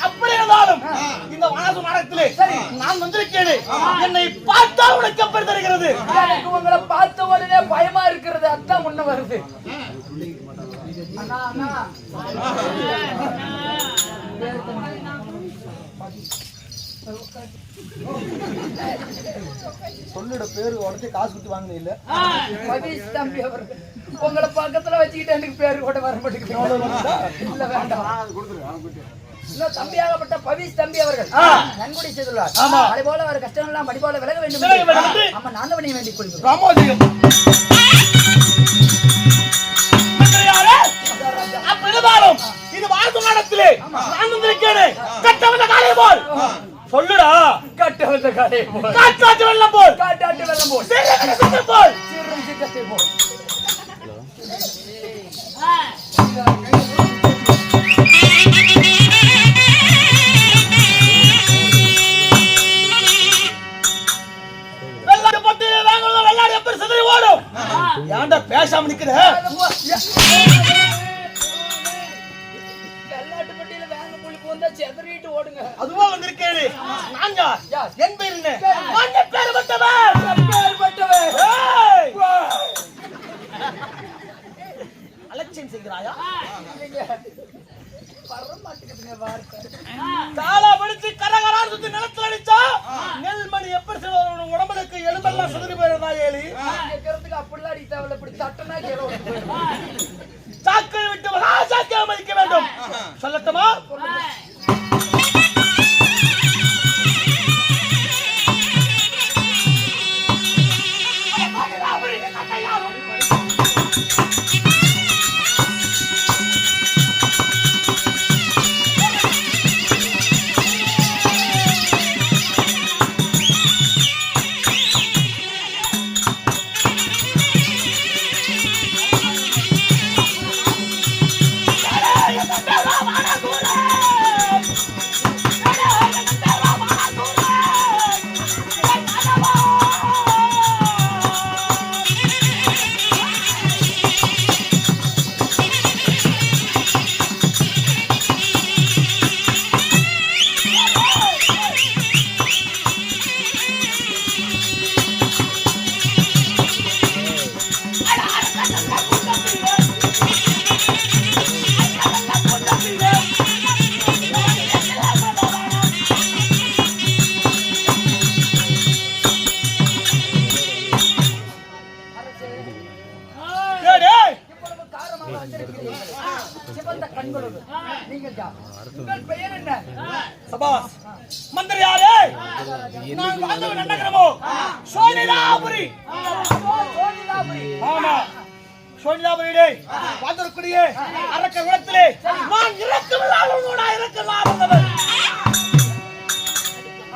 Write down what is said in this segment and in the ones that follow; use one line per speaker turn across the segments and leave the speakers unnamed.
அப்படி இருந்தாலும் இந்த வனசு மரத்திலே நான் வந்திருக்கேன். என்னை பார்த்தால் உனக்கு எப்படி தெரிகிறது?
எனக்கு உங்களை பார்த்த உடனே பயமா இருக்கிறது. அதான் முன்ன வருது.
சொல்லுட பேரு உடனே காசு கொடுத்து வாங்கின இல்ல.
மகேஷ் தம்பி அவர்கள் உங்களை பக்கத்துல வச்சுக்கிட்டு எனக்கு பேரு கூட வர மாட்டேங்குது. இல்ல வேண்டாம். தம்பியாகப்பட்ட பவிஷ் தம்பி அவர்கள் நன்கொடை செய்துள்ளார். அதை போல அவர் கஷ்டங்கள்லாம் மடி போல விலக வேண்டும். ஆமா, நாந்தவனை வேண்டிக் கொள்கிறோம்.
ராமோஜியம் அப்படினாலும் இது வாழ்வு நாடத்திலே நான் வந்திருக்கேன். கட்டவந்த காலை போல் சொல்லுடா.
கட்டவந்த காலை போல்,
காட்டாட்டு வெள்ளம் போல்,
காட்டாட்டு வெள்ளம் போல்,
சீரகத்தை சுத்தம் போல்,
சீரம் சிக்கத்தை போல்.
ஏன்டா பேசாம நிக்கிற?
வெள்ளாட்டுப்பட்டியில வேங்க புள்ளி போந்தா செதறிட்டு ஓடுங்க.
அதுவா வந்திருக்கேன். நான் யார்? என் பேர் என்ன? மண்ண பேர் பட்டவன்.
பேர் பட்டவன்.
அலட்சியம் செய்கிறாயா?
பரமாட்டுக்குதுங்க வார்த்தை.
தாளா படிச்சு கரகரான்னு சுத்தி நிலத்துல அடிச்சா நெல்மணி எப்படி செய்வாங்க? உடம்புக்கு எலும்பெல்லாம் சிதறி போயிருந்தா ஏலி
கேட்கறதுக்கு அப்படிலாம் அடிக்க தேவையில்ல. இப்படி தட்டனா கேளு.
சாக்கை விட்டு மகா சாக்கை மதிக்க வேண்டும். சொல்லட்டுமா? மந்திரியாரே, நான் வாழ்ந்தவன் நகரமோ சோனிலாபுரி. ஆமா, சோனிலாபுரியிலே வாழ்ந்திருக்கூடிய அரக்க குலத்திலே நான் இறக்கமில்லாதவனோட இறக்கலாம் வந்தவன்.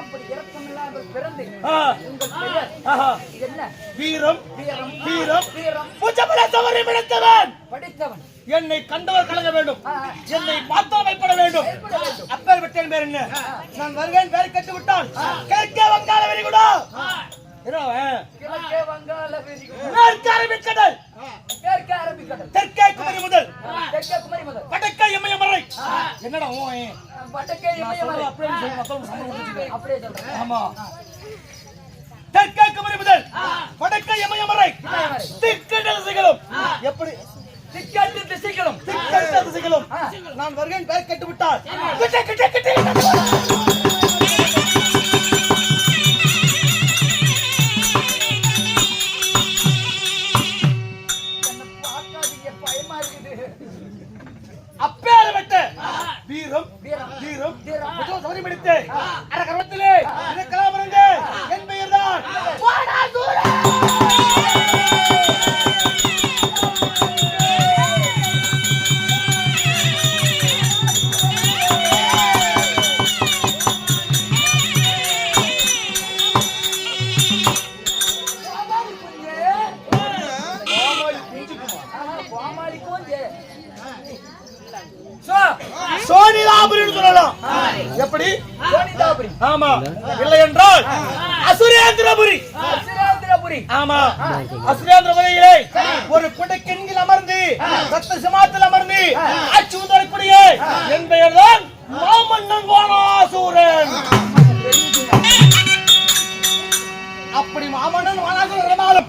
அப்படி இறக்கமில்லாமல் பிறந்து உங்கள் பெயர் என்ன? வீரம் வீரம் வீரம் வீரம்
புஜபல தவறி விடுத்தவன்
படித்தவன்.
என்னை கண்டவர் கலங்க வேண்டும். என்னை பார்த்தா பயப்பட வேண்டும். அப்பேர் விட்டேன் பேர் என்ன? நான் வருவேன் பேரை கட்டு விட்டான். கிழக்கே வங்காள வெறிகுடா.
கிழக்கே வங்காள வெறிகுடா.
மேற்கே அரபிக்கடல்.
மேற்கே அரபிக்கடல்.
தெற்கே குமரி முதல்.
தெற்கே குமரி முதல்.
வடக்கே இமயம் வரை. என்னடா
வடக்கே இமயம் வரை.
அப்படியே சொல்லு, மத்தவங்க சமம் கொடுத்துட்டு.
அப்படியே சொல்றேன்.
ஆமா. தெற்கே குமரி முதல் வடக்கே இமயம் வரை. திக்கெட்ட திசைகளும். எப்படி
திக்கெட்ட திசைகளும்?
திக்கெட்ட திசைகளும். நான் வருவேன் பேரை கட்டு விட்டால் கிட்ட கிட்ட கிட்ட அப்பேர் விட்ட வீரம் வீரம் வீரம் வீரம் சௌரி பிடித்து அரகரத்திலே இருக்கலாம் இருங்க. என் பெயர் தான் வாடாதூரா. சோனிலாபுரின்னு சொல்லலாம். எப்படி?
சோனிலாபுரி.
ஆமா. இல்லை என்றால் அசுரேந்திரபுரி.
அசுரேந்திரபுரி.
ஆமா. அசுரேந்திரபுரியிலே ஒரு குடைக்கெண்ணில் அமர்ந்து சத்த சிமாத்தில் அமர்ந்து ஆட்சி உதரக்கூடிய என் பெயர்தான் மாமன்னன் வானாசூரன். அப்படி மாமன்னன் வானாசூரன் இருந்தாலும்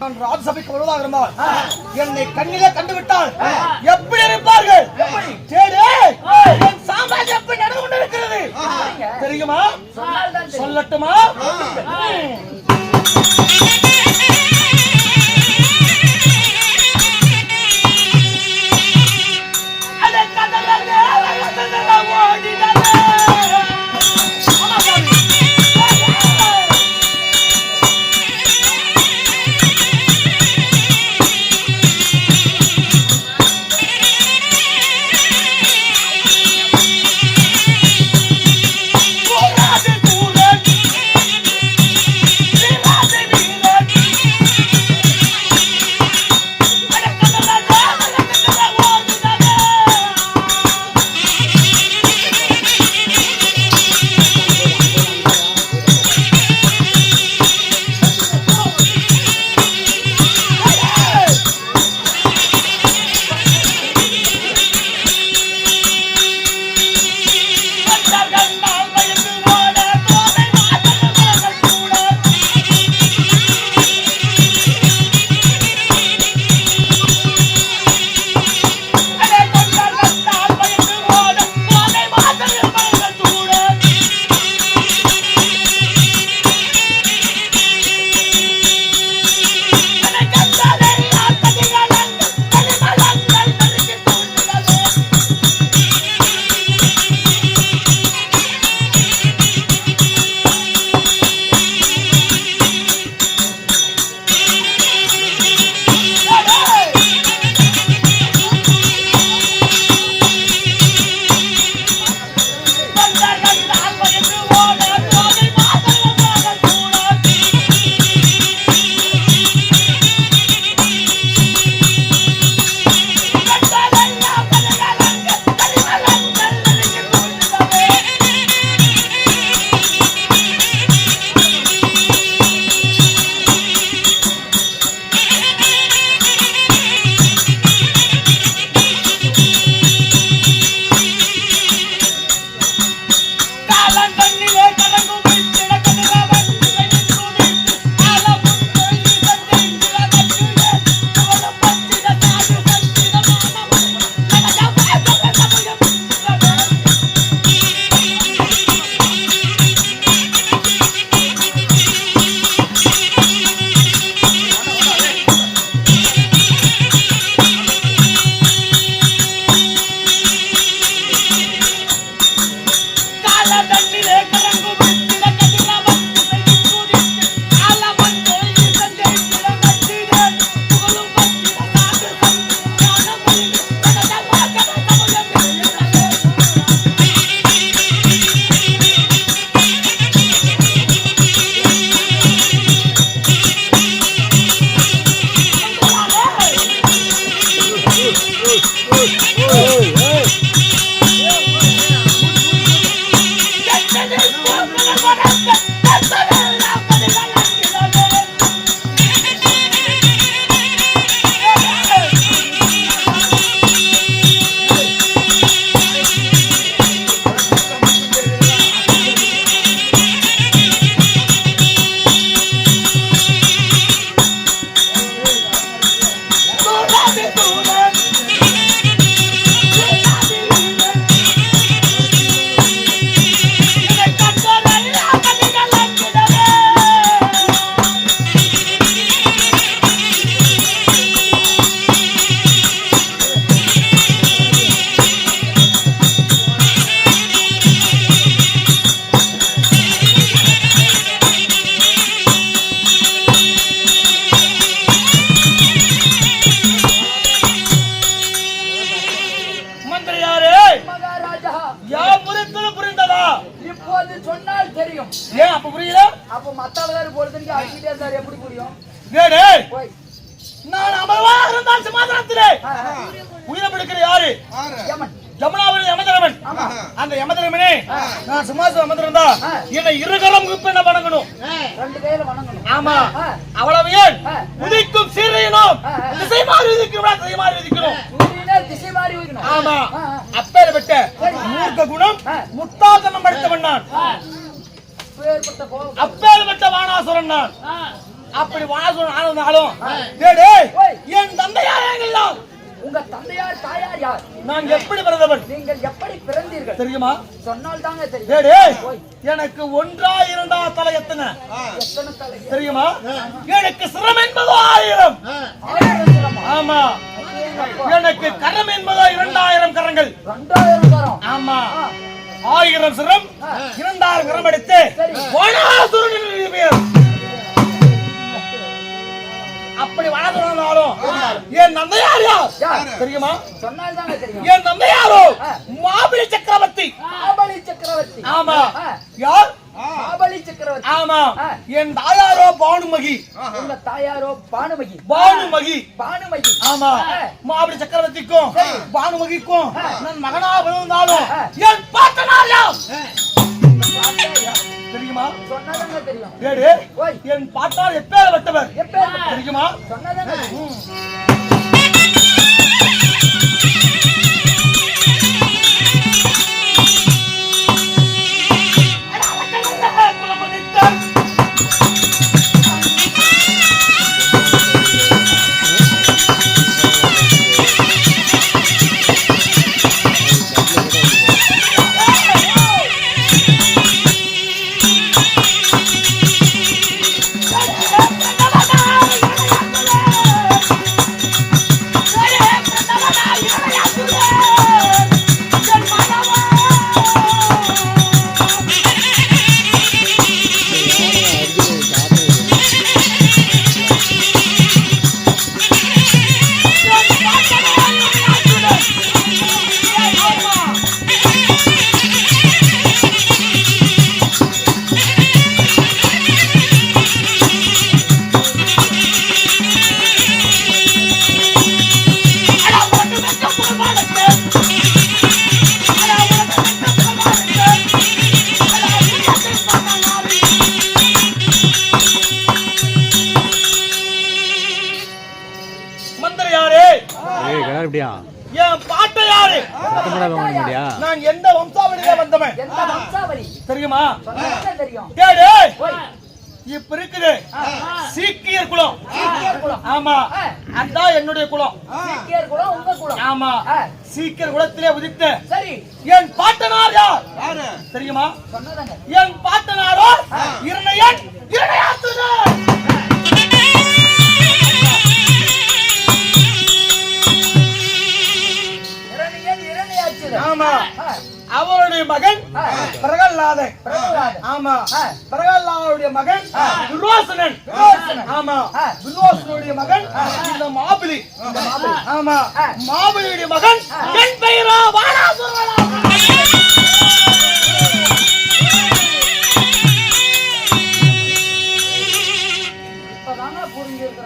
நான் ராஜசபைக்கு வருவதாக இருந்தால் என்னை கண்ணிலே கண்டுவிட்டால் எப்படி இருப்பார்கள்? தேடு என் சாம்ராஜ்யம் எப்படி நடந்து கொண்டிருக்கிறது தெரியுமா? சொல்லட்டுமா? நான் அமர்வாக இருந்தால் சிம்மாசனத்திலே உயிரப்படுகிற யாரு? ஜமுனாபுரி யமதர்மன். அந்த யமதர்மனே நான் சிம்மாசனம் அமர்ந்திருந்தா என்னை இருகரம் என்ன வணங்கணும்,
2 கையில வணங்கணும்.
ஆமா, அவ்வளவு ஏன் உதிக்கும் சீரையினோம் திசை மாறி விதிக்கணும், திசை மாறி விதிக்கணும்.
திசை மாறி மாறி வைக்கணும்.
ஆமா அப்பேற்பட்ட மூர்க்க குணம் முட்டாள்தனம் படைத்தவன் நான். அப்பேற்பட்ட வானாசுரன் நான். அப்படி வானாசுரன் ஆனதுனாலும் என் தந்தையார் எல்லாம்
உங்க தந்தையார் தாயார் யார்?
நான் எப்படி பிறந்தவன்?
நீங்கள் எப்படி பிறந்தீர்கள்
தெரியுமா?
சொன்னால் தாங்க தெரியும்.
எனக்கு ஒன்றா இரண்டா தலை எத்தனை
எத்தனை தலை
தெரியுமா? எனக்கு சிரம் என்பதோ 1000. ஆமா எனக்கு கரம் என்பதோ 2000 கரங்கள்.
2000 கரம்.
ஆமா 1000 சிரம் 2000 கரம் எடுத்து வானாசுரன் என்று பெயர். அப்படி வானாசுரனாலும் என் தந்தையார் யார் தெரியுமா?
சொன்னால் தாங்க தெரியும்.
என் தந்தையாரோ மாபலி சக்கரவர்த்தி.
மாபலி சக்கரவர்த்தி.
ஆமா யார்?
மாபலி சக்கரவர்த்தி.
ஆமா என் தாயாரோ பானுமகி.
உங்க தாயாரோ பானுமகி.
பானுமகி.
பானுமகி.
ஆமா மாபலி சக்கரவர்த்திக்கும் பானுமகிக்கும் நான் மகனா பிறந்தாலும் என் பாட்டனார் யார் தெரியுமா?
சொன்னதாங்க தெரியும்.
என் பாட்டார் எப்பேற்பட்டவர் தெரியுமா?
சொன்னதாங்க
என் பாட்டை யாரு? நான் எந்த வம்சாவளியில வந்தவன் தெரியுமா? இப்ப இருக்குது சீக்கியர் குலம். ஆமா அதான் என்னுடைய குலம். ஆமா சீக்கியர் குலத்திலே உதித்த என் பாட்டனார் யார் தெரியுமா? என் பாட்டனாரோ இரணையன் இரணையாத்துடன். ஆமா அவருடைய மகன் பிரகலாதன். ஆமா பிரகலாதனுடைய மகன் துர்வாசனன். ஆமா துர்வாசனுடைய மகன் இந்த மாபலி. ஆமா மாபலியுடைய மகன் என் பெயரா வானாசுரன்.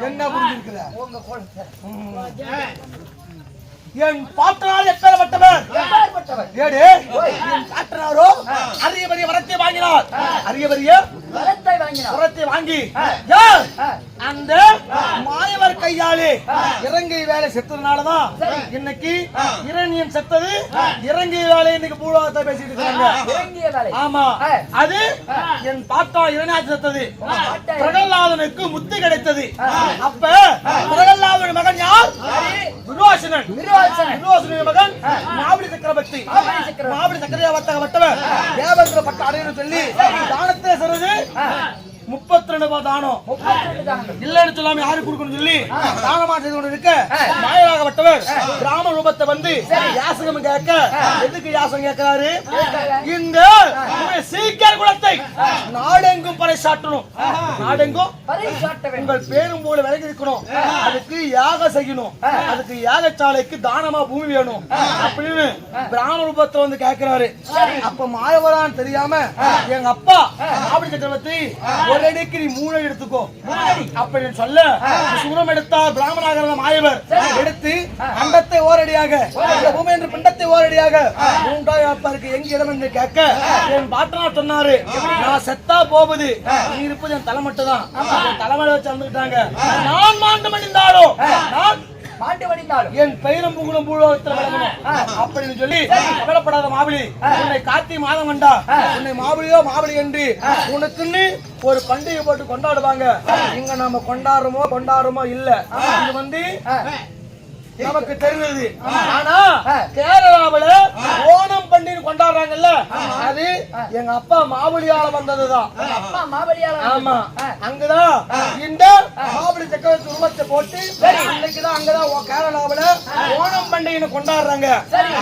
என்ன புரிஞ்சிருக்கிற? என் பாட்டனார் எப்பேற்பட்டவர்? என் பாட்டனாரோ அரிய பெரிய வரத்தை வாங்கினார். அரிய பெரிய வரத்தை வாங்கி அந்த மாயவர் கையாலே இறங்கை வேலை செத்ததுனாலதான் இன்னைக்கு இரணியன் செத்தது. இறங்கை வேலை இன்னைக்கு பூலோகத்தை பேசிட்டு இருக்காங்க. ஆமா அது என் பாட்டா இரணியாச்சு செத்தது. பிரகலாதனுக்கு முத்தி கிடைத்தது. அப்ப பிரகலாதனுடைய மகன் யார்? துர்வாசனன். துர்வாசனுடைய மகன் மாபலி சக்கரவர்த்தி. மாபலி சக்கரவர்த்தவர் தேவேந்திர பட்ட அடையணும் சொல்லி தானத்தை சொல்றது 32 தானம் இல்லன்னு சொல்லாம யாரு கொடுக்கணும் சொல்லி தானமா செய்து கொண்டு இருக்க மாயராகப்பட்டவர் கிராம ரூபத்தை வந்து யாசகம் கேட்க எதுக்கு யாசகம் கேட்கிறாரு? இந்த சீக்கியர் குலத்தை நாடெங்கும் பறைசாற்றணும். நாடெங்கும் உங்கள் பேரும் போல விலகி இருக்கணும். அதுக்கு யாக செய்யணும். அதுக்கு யாகசாலைக்கு தானமா பூமி வேணும் அப்படின்னு கிராம ரூபத்தை வந்து கேட்கிறாரு. அப்ப மாயவரான்னு தெரியாம எங்க அப்பா மாபலி சக்கரவர்த்தி ஒரு அடிக்கு நீ 3 எடுத்துக்கோ அப்படின்னு சொல்ல சூரம் எடுத்தார். பிராமணாக மாயவர் எடுத்து அண்டத்தை ஓரடியாக பூமி என்று பிண்டத்தை ஓரடியாக 3 அப்பாருக்கு எங்க இடம் என்று கேட்க என் பாட்டனார் சொன்னாரு, நான் செத்தா போகுது நீ இருப்பது என் தலைமட்டு தான். தலைமையில வச்சு வந்துட்டாங்க. நான் மாண்டு மடிந்தாலும் நான்
மாண்டு வடிந்தாலும்
என் பெயரும் புகழும் பூலோகத்தில் விளங்கணும் அப்படின்னு சொல்லி கவலைப்படாத மாபிளி. உன்னை கார்த்திகை மாதம் கண்டா உன்னை மாபிளியோ மாபிளி என்று உனக்குன்னு ஒரு பண்டிகை போட்டு கொண்டாடுவாங்க. இங்க நம்ம கொண்டாடுறோமோ இல்ல, இது வந்து நமக்கு தெரிஞ்சது. ஆனா கேரளாவுல ஓணம் பண்டிகை கொண்டாடுறாங்கல்ல, அது எங்க அப்பா மாவலியால வந்ததுதான்.
அப்பா மாவலியால?
ஆமா, அங்கதான் இந்த மாவலி சக்கரவர்த்தி உருவத்தை போட்டு இன்னைக்குதான் அங்கதான் கேரளாவுல ஓணம் பண்டிகை கொண்டாடுறாங்க.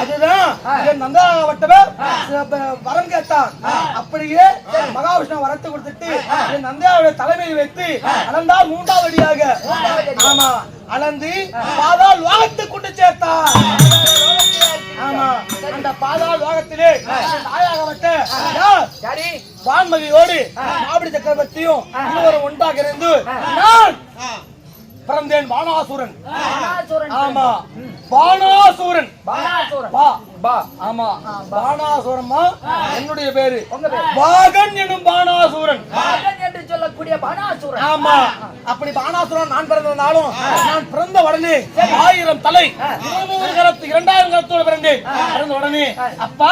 அதுதான் என் நந்தாவட்டவர் வரம் கேட்டான். அப்படியே மகாவிஷ்ணு வரத்தை கொடுத்துட்டு என் நந்தாவுடைய தலைமையை வைத்து அளந்தால் 3வது அடியாக ஆமா அளந்து பாதாள் லோகத்தை கொண்டு சேர்த்தார். ஆமா, அந்த பாதாள் லோகத்திலே தாயாகப்பட்ட வான்மதியோடு மாவடி சக்கரவர்த்தியும் இருவரும் ஒன்றாக இருந்து நான் பிறந்தேன். பானாசூரன். ஆமா, பானாசூரன். ஆமா, பானாசூரமா என்னுடைய பேரு. பாகன் எனும் பானாசூரன்
என்று சொல்லக்கூடிய பானாசூரன்.
ஆமா, அப்படி பானாசூரன் நான் பிறந்ததாலும் நான் பிறந்த உடனே 1000 தலை 200 கரத்து 2000 கரத்தோடு பிறந்தேன். பிறந்த உடனே அப்பா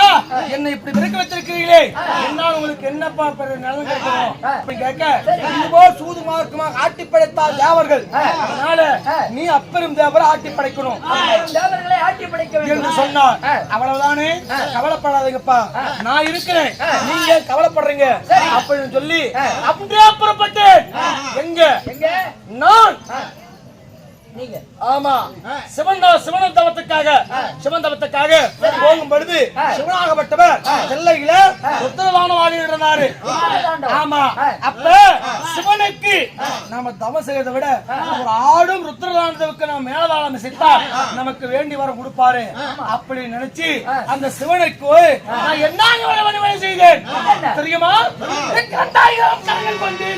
என்னை இப்படி பிறக்க வச்சிருக்கிறீங்களே, என்னால் உங்களுக்கு என்னப்பா நலன் கிடைக்கணும் அப்படி கேட்க, இதுபோ சூது மார்க்கமாக ஆட்டி படைத்தால் தேவர்கள், அதனால நீ அப்பெரும் தேவரை ஆட்டி படைக்கணும்
தேவர்களை ஆட்டி படைக்க வேண்டும்
என்று சொன்னார். அவ்வளவுதானே, கவலைப்படாதீங்கப்பா, நான் இருக்கிறேன், நீங்க கவலைப்படுறீங்க அப்படின்னு சொல்லி அப்படியே புறப்பட்டு எங்க நான்
நீங்க
ஆமா சிவன் தவத்துக்காக போகும் பொழுது சிவனாகப்பட்டவர் செல்லையில உத்தரவானவாக இருந்தாரு. ஆமா, அப்ப சிவனுக்கு நாம தவம் செய்யறதை விட ஒரு ஆடும் ருத்ரதானத்துக்கு நம்ம மேலதாளம் இசைத்தால் நமக்கு வேண்டி வர கொடுப்பாரு அப்படி நினைச்சு அந்த சிவனுக்கு நான் என்ன செய்தேன் தெரியுமா? 2000 கண்கள் கொண்டு